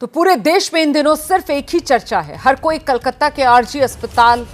तो पूरे देश में इन दिनों सिर्फ एक ही चर्चा है। हर कोई कलकत्ता के आरजी अस्पताल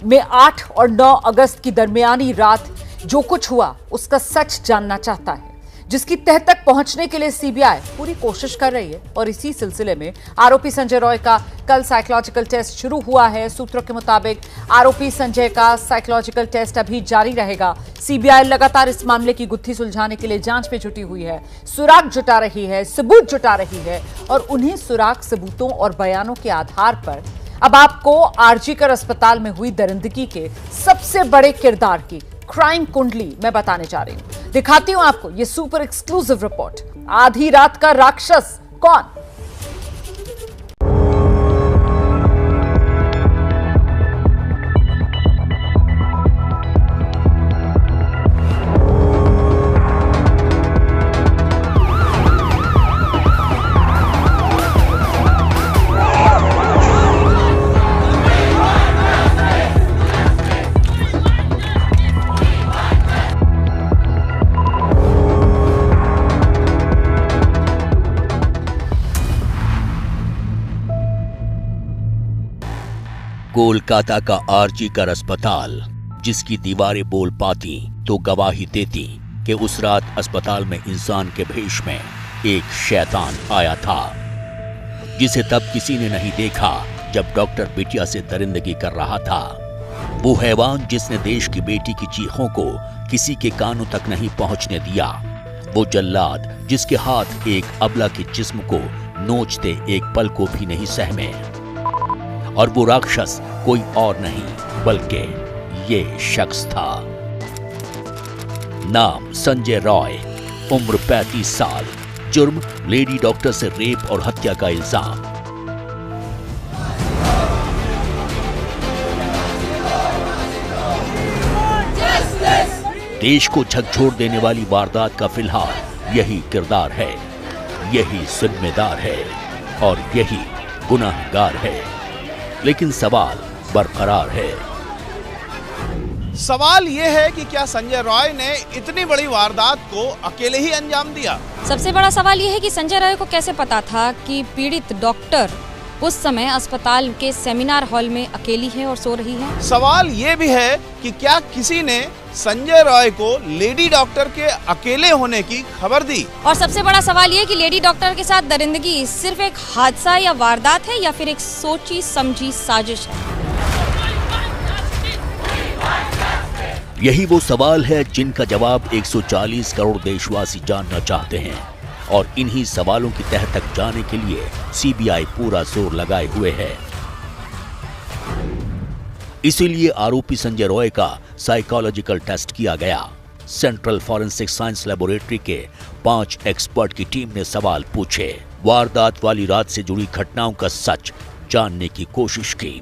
में 8 और 9 अगस्त की दरमियानी रात जो कुछ हुआ उसका सच जानना चाहता है, जिसकी तह तक पहुंचने के लिए सीबीआई पूरी कोशिश कर रही है। और इसी सिलसिले में आरोपी संजय रॉय का कल साइकोलॉजिकल टेस्ट शुरू हुआ है। सूत्रों के मुताबिक आरोपी संजय का साइकोलॉजिकल टेस्ट अभी जारी रहेगा। सीबीआई लगातार इस मामले की गुत्थी सुलझाने के लिए जांच में जुटी हुई है, सुराग जुटा रही है, सबूत जुटा रही है और उन्हीं सुराग सबूतों और बयानों के आधार पर अब आपको आरजीकर अस्पताल में हुई दरिंदगी के सबसे बड़े किरदार की क्राइम कुंडली मैं बताने जा रही हूं। दिखाती हूं आपको ये सुपर एक्सक्लूसिव रिपोर्ट। आधी रात का राक्षस कौन? कोलकाता का आरजीकर अस्पताल, जिसकी दीवारें बोल पाती तो गवाही देती कि उस रात अस्पताल में इंसान के भेष में एक शैतान आया था, जिसे तब किसी ने नहीं देखा जब डॉक्टर बिटिया से दरिंदगी कर रहा था। वो हैवान जिसने देश की बेटी की चीखों को किसी के कानों तक नहीं पहुंचने दिया। वो जल्लाद जिसके हाथ एक अबला के जिस्म को नोचते एक पल को भी नहीं सहमे। और वो राक्षस कोई और नहीं बल्कि ये शख्स था। नाम संजय रॉय, उम्र 35 साल, जुर्म लेडी डॉक्टर से रेप और हत्या का इल्जाम। देश को झकझोर देने वाली वारदात का फिलहाल यही किरदार है, यही जिम्मेदार है और यही गुनाहगार है। लेकिन सवाल बरकरार है। सवाल यह है कि क्या संजय रॉय ने इतनी बड़ी वारदात को अकेले ही अंजाम दिया? सबसे बड़ा सवाल यह है कि संजय रॉय को कैसे पता था कि पीड़ित डॉक्टर उस समय अस्पताल के सेमिनार हॉल में अकेली है और सो रही है। सवाल ये भी है कि क्या किसी ने संजय रॉय को लेडी डॉक्टर के अकेले होने की खबर दी? और सबसे बड़ा सवाल ये कि लेडी डॉक्टर के साथ दरिंदगी सिर्फ एक हादसा या वारदात है या फिर एक सोची समझी साजिश है? यही वो सवाल है जिनका जवाब 140 करोड़ देशवासी जानना चाहते हैं। और इन्हीं सवालों की तह तक जाने के लिए सीबीआई पूरा जोर लगाए हुए है। इसीलिए आरोपी संजय रॉय का साइकोलॉजिकल टेस्ट किया गया। सेंट्रल फॉरेंसिक साइंस लेबोरेटरी के 5 एक्सपर्ट की टीम ने सवाल पूछे, वारदात वाली रात से जुड़ी घटनाओं का सच जानने की कोशिश की।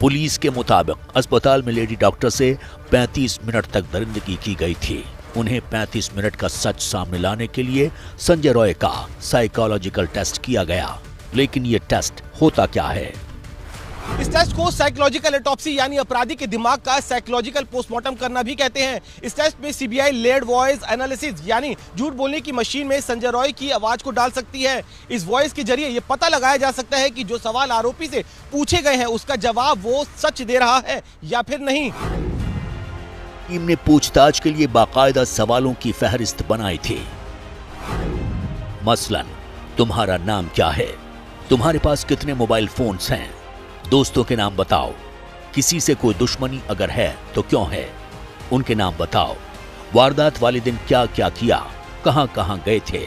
पुलिस के मुताबिक अस्पताल में लेडी डॉक्टर से 35 मिनट तक दरिंदगी की गई थी। उन्हें 35 मिनट का सच सामने लाने के लिए संजय रॉय का साइकोलॉजिकल टेस्ट किया गया। लेकिन ये टेस्ट होता क्या है? इस टेस्ट को साइकोलॉजिकल ऑटोप्सी यानी अपराधी के दिमाग का साइकोलॉजिकल पोस्टमार्टम करना भी कहते हैं। इस टेस्ट में सीबीआई लेड वॉइस एनालिसिस यानी झूठ बोलने की मशीन में संजय रॉय की आवाज को डाल सकती है। इस वॉइस के जरिए ये पता लगाया जा सकता है कि जो सवाल आरोपी से पूछे गए हैं उसका जवाब वो सच दे रहा है या फिर नहीं। टीम ने पूछताछ के लिए बाकायदा सवालों की फहरिस्त बनाई थी। मसलन, तुम्हारा नाम क्या है? तुम्हारे पास कितने मोबाइल फोन्स हैं? दोस्तों के नाम बताओ। किसी से कोई दुश्मनी अगर है तो क्यों है? उनके नाम बताओ। वारदात वाले दिन क्या क्या किया? कहां कहां गए थे?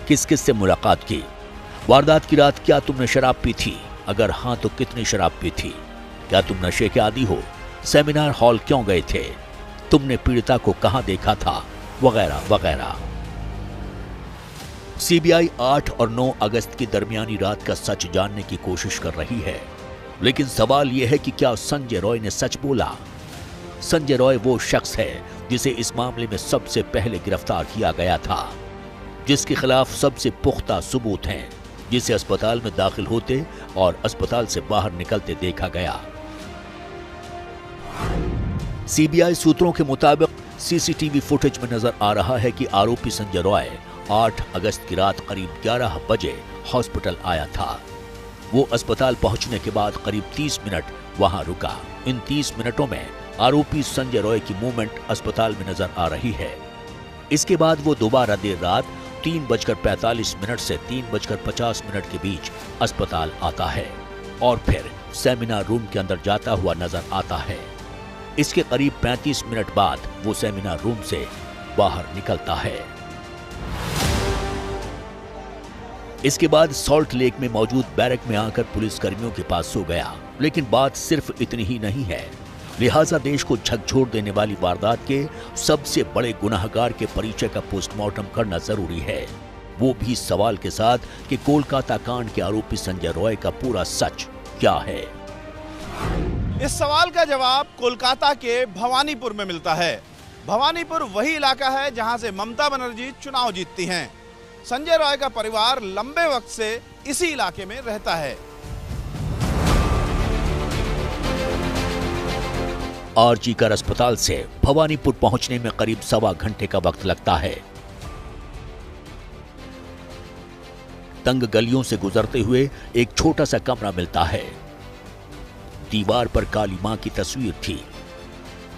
किस किस से मुलाकात की? वारदात की रात क्या तुमने शराब पी थी? अगर हां तो कितनी शराब पी थी? क्या तुम नशे के आदी हो? सेमिनार हॉल क्यों गए थे? तुमने पीड़िता को कहां देखा था? वगैरह वगैरह। सीबीआई 8 और 9 अगस्त की दरमियानी रात का सच जानने की कोशिश कर रही है। लेकिन सवाल यह है कि क्या संजय रॉय ने सच बोला? संजय रॉय वो शख्स है जिसे इस मामले में सबसे पहले गिरफ्तार किया गया था, जिसके खिलाफ सबसे पुख्ता सबूत हैं, जिसे अस्पताल में दाखिल होते और अस्पताल से बाहर निकलते देखा गया। सीबीआई सूत्रों के मुताबिक सीसीटीवी फुटेज में नजर आ रहा है कि आरोपी संजय रॉय 8 अगस्त की रात करीब 11 बजे हॉस्पिटल आया था। वो अस्पताल पहुंचने के बाद करीब 30 मिनट वहां रुका। इन 30 मिनटों में आरोपी संजय रॉय की मूवमेंट अस्पताल में नजर आ रही है। इसके बाद वो दोबारा देर रात 3:45 से 3:50 के बीच अस्पताल आता है और फिर सेमिनार रूम के अंदर जाता हुआ नजर आता है। इसके करीब 35 मिनट बाद वो सेमिनार रूम से बाहर निकलता है। इसके बाद सॉल्ट लेक में मौजूद बैरक में आकर पुलिसकर्मियों के पास सो गया। लेकिन बात सिर्फ इतनी ही नहीं है, लिहाजा देश को झकझोर देने वाली वारदात के सबसे बड़े गुनाहगार के परिचय का पोस्टमार्टम करना जरूरी है, वो भी इस सवाल के साथ कि कोलकाता कांड के आरोपी संजय रॉय का पूरा सच क्या है। इस सवाल का जवाब कोलकाता के भवानीपुर में मिलता है। भवानीपुर वही इलाका है जहां से ममता बनर्जी चुनाव जीतती हैं। संजय रॉय का परिवार लंबे वक्त से इसी इलाके में रहता है। आरजी कर अस्पताल से भवानीपुर पहुंचने में करीब 1.25 घंटे का वक्त लगता है। तंग गलियों से गुजरते हुए एक छोटा सा कमरा मिलता है। दीवार पर काली मां की तस्वीर थी,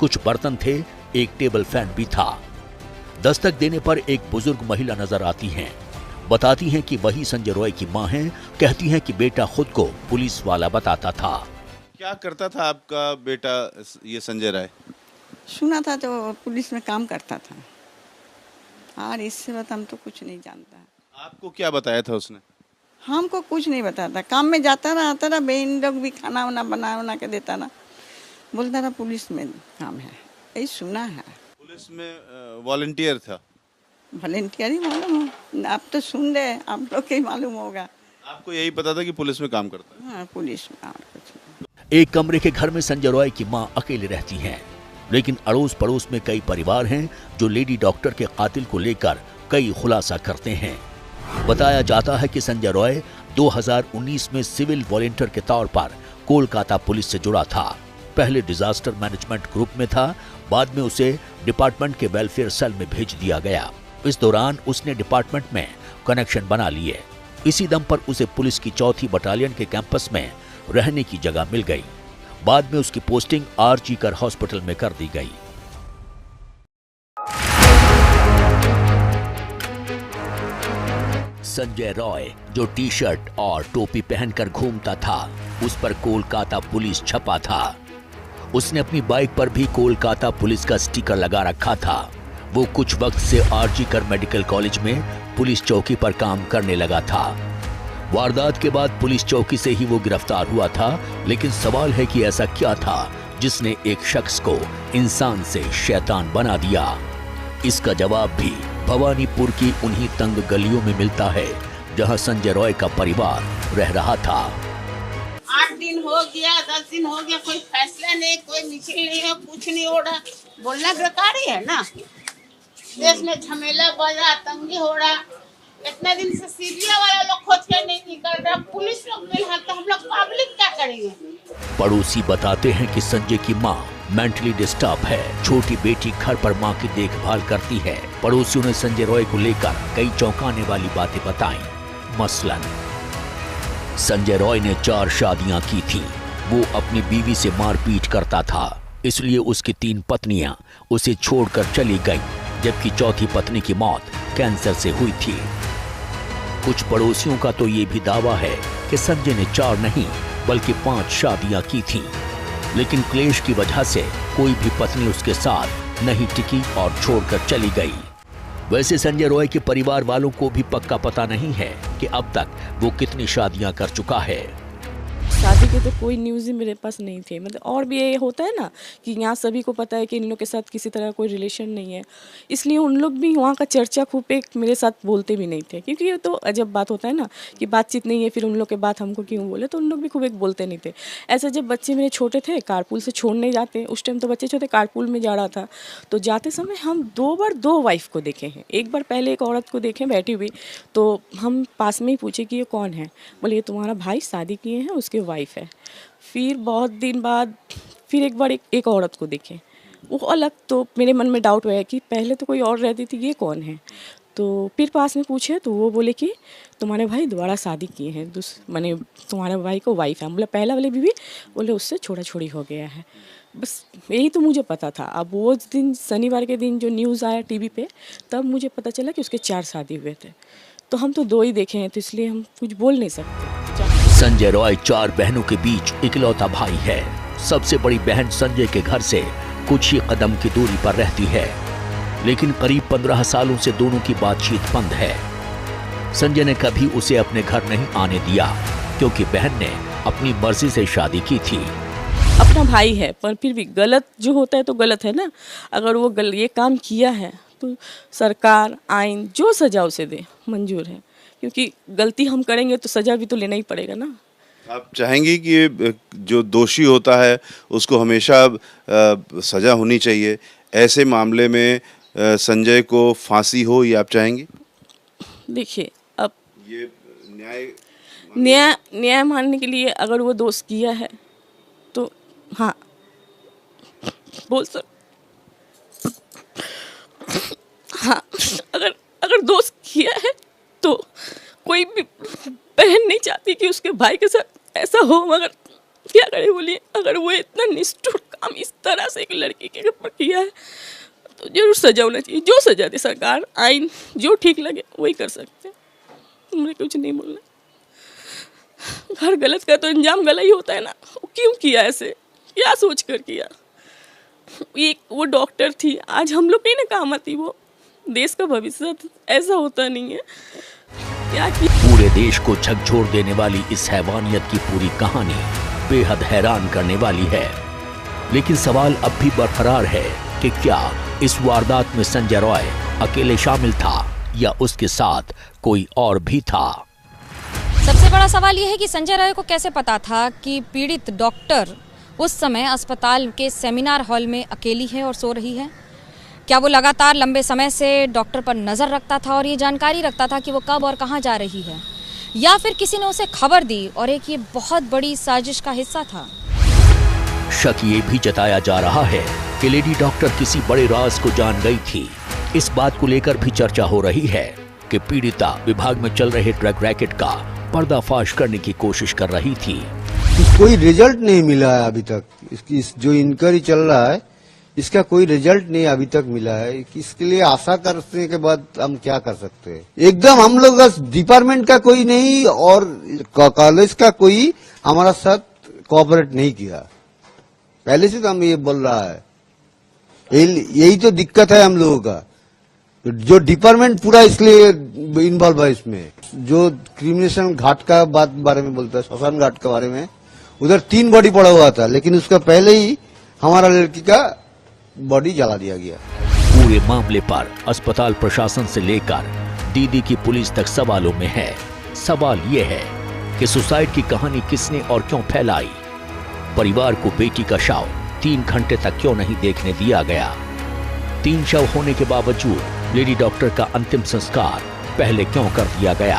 कुछ बर्तन थे, एक टेबल फैन भी था। दस्तक देने पर एक बुजुर्ग महिला नजर आती हैं। बताती हैं कि वही संजय रॉय की मां हैं। कहती हैं कि बेटा खुद को पुलिस वाला बताता था। क्या करता था आपका बेटा ये संजय राय? सुना था तो पुलिस में काम करता था और इससे बात हम तो कुछ नहीं जानता। आपको क्या बताया था उसने? हमको कुछ नहीं बताता, काम में जाता रहा, आता रहा, बहन लोग भी खाना वाना बना के देता ना, बोलता रहा पुलिस में काम है, यही सुना है। पुलिस में वॉलंटियर था? वॉलंटियर ही मालूम हो, आप तो सुन रहे, आप लोग के ही मालूम होगा। आपको यही पता था कि पुलिस में काम करता है? हाँ, पुलिस में और कुछ नहीं। एक कमरे के घर में संजय रॉय की मां अकेले रहती हैं, लेकिन अड़ोस पड़ोस में कई परिवार हैं जो लेडी डॉक्टर के कातिल को लेकर कई खुलासा करते हैं। बताया जाता है कि संजय रॉय 2019 में सिविल वॉलंटियर के तौर पर कोलकाता पुलिस से जुड़ा था। पहले डिजास्टर मैनेजमेंट ग्रुप में था, बाद में उसे डिपार्टमेंट के वेलफेयर सेल में भेज दिया गया। इस दौरान उसने डिपार्टमेंट में कनेक्शन बना लिए। इसी दम पर उसे पुलिस की 4थी बटालियन के कैंपस में रहने की जगह मिल गई। बाद में उसकी पोस्टिंग आरजी कर हॉस्पिटल में कर दी गई। संजय रॉय जो टी शर्ट और टोपी पहनकर घूमता था, उस पर कोलकाता पुलिस छपा था। उसने अपनी बाइक पर भी कोलकाता पुलिस का स्टिकर लगा रखा था। वो कुछ वक्त से आरजी कर मेडिकल कॉलेज में पुलिस चौकी पर काम करने लगा था। वारदात के बाद पुलिस चौकी से ही वो गिरफ्तार हुआ था, लेकिन सवाल है कि ऐसा क्या था जिसने एक शख्स को इंसान से शैतान बना दिया। इसका जवाब भी भवानीपुर की उन्हीं तंग गलियों में मिलता है जहां संजय रॉय का परिवार रह रहा था। 8 दिन हो गया, 10 दिन हो गया, कोई फैसला नहीं, कोई मिছিল नहीं है, कुछ नहीं हो रहा। बोलना बेकार ही है ना। देश में झमेला बढ़ रहा, तंगी हो रहा। इतना दिन से सीबीआई वाला लोग खोज के नहीं निकल रहा, पुलिस लोग मिल रहा, तो हम लोग पब्लिक क्या करेंगे? पड़ोसी बताते हैं कि संजय की मां मेंटली डिस्टर्ब है। छोटी बेटी घर पर मां की देखभाल करती है। पड़ोसियों ने संजय रॉय को लेकर कई चौंकाने वाली बातें बताई। मसलन संजय रॉय ने 4 शादियां की थी। वो अपनी बीवी से मारपीट करता था, इसलिए उसकी 3 पत्नियां उसे छोड़कर चली गईं, जबकि चौथी पत्नी की मौत कैंसर से हुई थी। कुछ पड़ोसियों का तो ये भी दावा है कि संजय ने 4 नहीं बल्कि 5 शादियां की थीं, लेकिन क्लेश की वजह से कोई भी पत्नी उसके साथ नहीं टिकी और छोड़कर चली गई। वैसे संजय रॉय के परिवार वालों को भी पक्का पता नहीं है कि अब तक वो कितनी शादियां कर चुका है। शादी के तो कोई न्यूज़ ही मेरे पास नहीं थे। मतलब और भी ये होता है ना कि यहाँ सभी को पता है कि इन लोग के साथ किसी तरह कोई रिलेशन नहीं है, इसलिए उन लोग भी वहाँ का चर्चा खूब एक मेरे साथ बोलते भी नहीं थे, क्योंकि ये तो अजब बात होता है ना कि बातचीत नहीं है, फिर उन लोग के बात हमको क्यों बोले, तो उन लोग भी खूब एक बोलते नहीं थे। ऐसे जब बच्चे मेरे छोटे थे, कारपूल से छोड़ने जाते, उस टाइम तो बच्चे छोटे कारपूल में जा रहा था, तो जाते समय हम 2 बार 2 वाइफ को देखे हैं। एक बार पहले एक औरत को देखे बैठी हुई, तो हम पास में ही पूछे कि ये कौन है, बोले ये तुम्हारा भाई शादी किए हैं, उसके वाइफ है। फिर बहुत दिन बाद फिर एक बार एक औरत को देखे, वो अलग, तो मेरे मन में डाउट हुआ कि पहले तो कोई और रहती थी, ये कौन है। तो फिर पास में पूछे तो वो बोले कि तुम्हारे भाई दोबारा शादी किए हैं, माने तुम्हारे भाई को वाइफ है। बोला पहला वाले बीवी बोले उससे छोड़ा छोड़ी हो गया है। बस यही तो मुझे पता था। अब वो दिन शनिवार के दिन जो न्यूज़ आया टीवी पे, तब मुझे पता चला कि उसके 4 शादी हुए थे। तो हम तो 2 ही देखे हैं, तो इसलिए हम कुछ बोल नहीं सकते। संजय रॉय 4 बहनों के बीच इकलौता भाई है। सबसे बड़ी बहन संजय के घर से कुछ ही कदम की दूरी पर रहती है, लेकिन करीब 15 सालों से दोनों की बातचीत बंद है। संजय ने कभी उसे अपने घर नहीं आने दिया, क्योंकि बहन ने अपनी मर्जी से शादी की थी। अपना भाई है, पर फिर भी गलत जो होता है तो गलत है ना। अगर वो ये काम किया है तो सरकार आइन जो सजा उसे दे, मंजूर है। क्योंकि गलती हम करेंगे तो सजा भी तो लेना ही पड़ेगा ना। आप चाहेंगी कि जो दोषी होता है उसको हमेशा सजा होनी चाहिए, ऐसे मामले में संजय को फांसी हो, ये आप चाहेंगी? देखिए, अब ये न्याय मानने के लिए अगर वो दोष किया है तो हाँ बोल सर। हाँ, अगर दोष किया है तो कोई भी बहन नहीं चाहती कि उसके भाई के साथ ऐसा हो, मगर क्या करे बोलिए। अगर वो इतना निष्ठुर काम इस तरह से एक लड़की के ऊपर किया है तो जरूर सजा होना चाहिए। जो सजा दे सरकार, आइन जो ठीक लगे वही कर सकते हैं। मुझे कुछ नहीं बोलना। हर गलत का तो अंजाम गलत ही होता है ना। क्यों किया ऐसे, क्या सोच कर किया? वो डॉक्टर थी, आज हम लोग कहीं ना काम आती। वो देश का भविष्य, ऐसा होता नहीं है। क्या पूरे देश को झकझोर देने वाली इस हैवानियत की पूरी कहानी बेहद हैरान करने वाली है। लेकिन सवाल अब भी बरकरार है कि क्या इस वारदात में संजय रॉय अकेले शामिल था या उसके साथ कोई और भी था? सबसे बड़ा सवाल यह है कि संजय रॉय को कैसे पता था कि पीड़ित डॉक्टर उस समय अस्पताल के सेमिनार हॉल में अकेली है और सो रही है। क्या वो लगातार लंबे समय से डॉक्टर पर नज़र रखता था और ये जानकारी रखता था कि वो कब और कहाँ जा रही है, या फिर किसी ने उसे खबर दी और एक ये बहुत बड़ी साजिश का हिस्सा था? शक ये भी जताया जा रहा है कि लेडी डॉक्टर किसी बड़े राज को जान गई थी। इस बात को लेकर भी चर्चा हो रही है कि पीड़िता विभाग में चल रहे ड्रग रैकेट का पर्दाफाश करने की कोशिश कर रही थी। कोई रिजल्ट नहीं मिला है अभी तक। इसकी जो इंक्वायरी चल रहा है इसका कोई रिजल्ट नहीं अभी तक मिला है। इसके लिए आशा करने के बाद हम क्या कर सकते हैं। एकदम हम लोग डिपार्टमेंट का कोई नहीं और कॉलेज का कोई हमारा साथ कोऑपरेट नहीं किया। पहले से तो हम ये बोल रहा है, यही तो दिक्कत है हम लोगों का। जो डिपार्टमेंट पूरा इसलिए इन्वॉल्व है इसमें। जो क्रिमिनेशन घाट का बारे में बोलता है, श्मशान घाट के बारे में, उधर 3 बॉडी पड़ा हुआ था, लेकिन उसका पहले ही हमारा लड़की का बॉडी जला दिया गया। पूरे मामले पर अस्पताल प्रशासन से लेकर दीदी की पुलिस तक सवालों में है। सवाल ये है कि सुसाइड की कहानी किसने और क्यों फैलाई? परिवार को बेटी का शव 3 घंटे तक क्यों नहीं देखने दिया गया? 3 शव होने के बावजूद लेडी डॉक्टर का अंतिम संस्कार पहले क्यों कर दिया गया?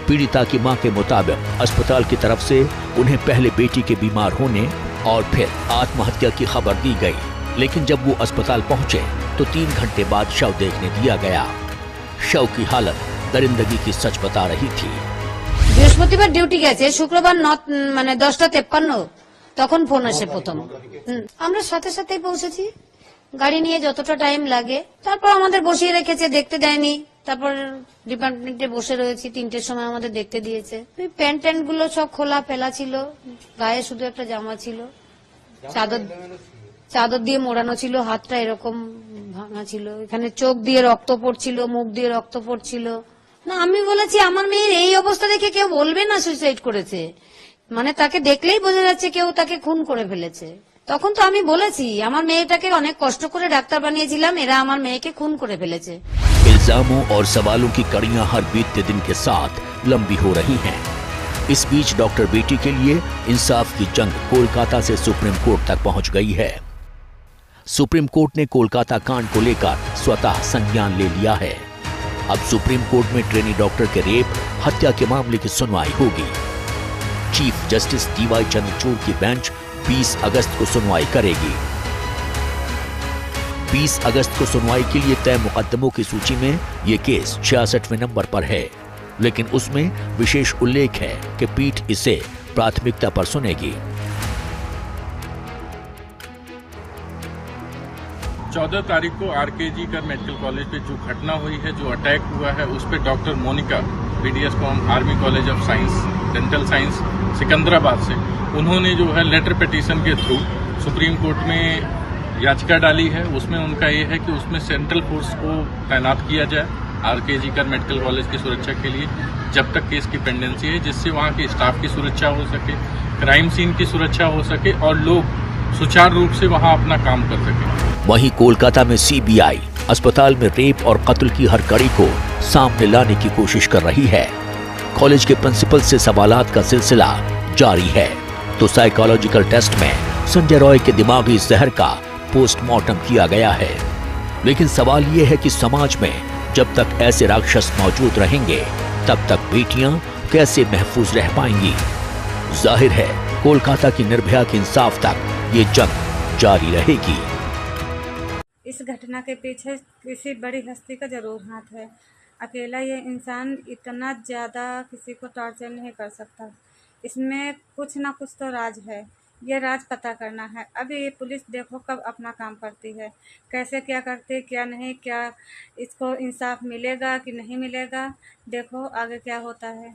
पीड़िता की मां के मुताबिक अस्पताल की तरफ से उन्हें पहले बेटी के बीमार होने और फिर आत्महत्या की खबर दी गई, लेकिन जब वो अस्पताल पहुंचे तो 3 घंटे बाद शव देखने दिया गया। शव की हालत दरिंदगी की सच बता रही थी। বৃহস্পতিবার ডিউটি গেছে, শুক্রবার 10:53 তখন ফোন আসে প্রথম। আমরা সাথে সাথেই পৌঁছেছি, গাড়ি নিয়ে যতটা টাইম লাগে। তারপর আমাদের বসিয়ে রেখেছে, দেখতে দেয়নি। তারপর ডিপার্টমেন্টে বসে রয়েছি, 3টের সময় আমাদের দেখতে দিয়েছে। প্যান্ট ট্যান্ট গুলো সব খোলা ফেলা ছিল, গায়ে শুধু একটা জামা ছিল, চাদর দিয়ে মোড়ানো ছিল, হাতটা এরকম ভাঙা ছিল, এখানে চোখ দিয়ে রক্ত পড়ছিল, মুখ দিয়ে রক্ত পড়ছিল। না, আমি বলেছি আমার মেয়ের এই অবস্থা দেখে কেউ বলবে না সুইসাইড করেছে, মানে তাকে দেখলেই বোঝা যাচ্ছে কেউ তাকে খুন করে ফেলেছে। তখন তো আমি বলেছি আমার মেয়েটাকে অনেক কষ্ট করে ডাক্তার বানিয়েছিলাম, এরা আমার মেয়েকে খুন করে ফেলেছে। इल्जामों और सवालों की कड़ियां हर बीतते दिन के साथ लंबी हो रही हैं। इस बीच डॉक्टर बेटी के लिए इंसाफ की जंग कोलकाता से सुप्रीम कोर्ट तक पहुंच गई है। सुप्रीम कोर्ट ने कोलकाता कांड को लेकर स्वतः संज्ञान ले लिया है। अब सुप्रीम कोर्ट में ट्रेनी डॉक्टर के रेप हत्या के मामले की सुनवाई होगी। चीफ जस्टिस DY चंद्रचूड़ की बेंच 20 अगस्त को सुनवाई करेगी। 20 अगस्त को सुनवाई के लिए तय मुकदमों की सूची में ये केस 66वें नंबर पर है, लेकिन उसमें विशेष उल्लेख है कि पीठ इसे प्राथमिकता पर सुनेगी। 14 तारीख को आरकेजी कर मेडिकल कॉलेज पे जो घटना हुई है, जो अटैक हुआ है, उस पे doctor Monika BDS from army college of science dental science Secunderabad से, उन्होंने जो है लेटर पिटीशन के थ्रू सुप्रीम कोर्ट में याचिका डाली है। उसमें उनका ये है कि उसमें सेंट्रल फोर्स को तैनात किया जाए आरकेजी कर मेडिकल कॉलेज की सुरक्षा के लिए जब तक केस की पेंडेंसी है, जिससे वहाँ के स्टाफ की सुरक्षा हो सके, क्राइम सीन की सुरक्षा हो सके और लोग सुचारू रूप से वहाँ अपना काम कर सके। वहीं कोलकाता में सीबीआई अस्पताल में रेप और कत्ल की हर कड़ी को सामने लाने की कोशिश कर रही है। कॉलेज के प्रिंसिपल से सवालात का सिलसिला जारी है, तो साइकोलॉजिकल टेस्ट में संजय रॉय के दिमागी जहर का पोस्टमार्टम किया गया है। लेकिन सवाल ये है कि समाज में जब तक ऐसे राक्षस मौजूद रहेंगे, तब तक बेटियां कैसे महफूज रह पाएंगी। जाहिर है कोलकाता की निर्भया के इंसाफ तक ये जंग जारी रहेगी। इस घटना के पीछे किसी बड़ी हस्ती का जरूर हाथ है। अकेला ये इंसान इतना ज़्यादा किसी को टॉर्चर नहीं कर सकता। इसमें कुछ ना कुछ तो राज है, ये राज पता करना है। अभी ये पुलिस देखो कब अपना काम करती है, कैसे क्या करती है, क्या नहीं, क्या इसको इंसाफ मिलेगा कि नहीं मिलेगा, देखो आगे क्या होता है।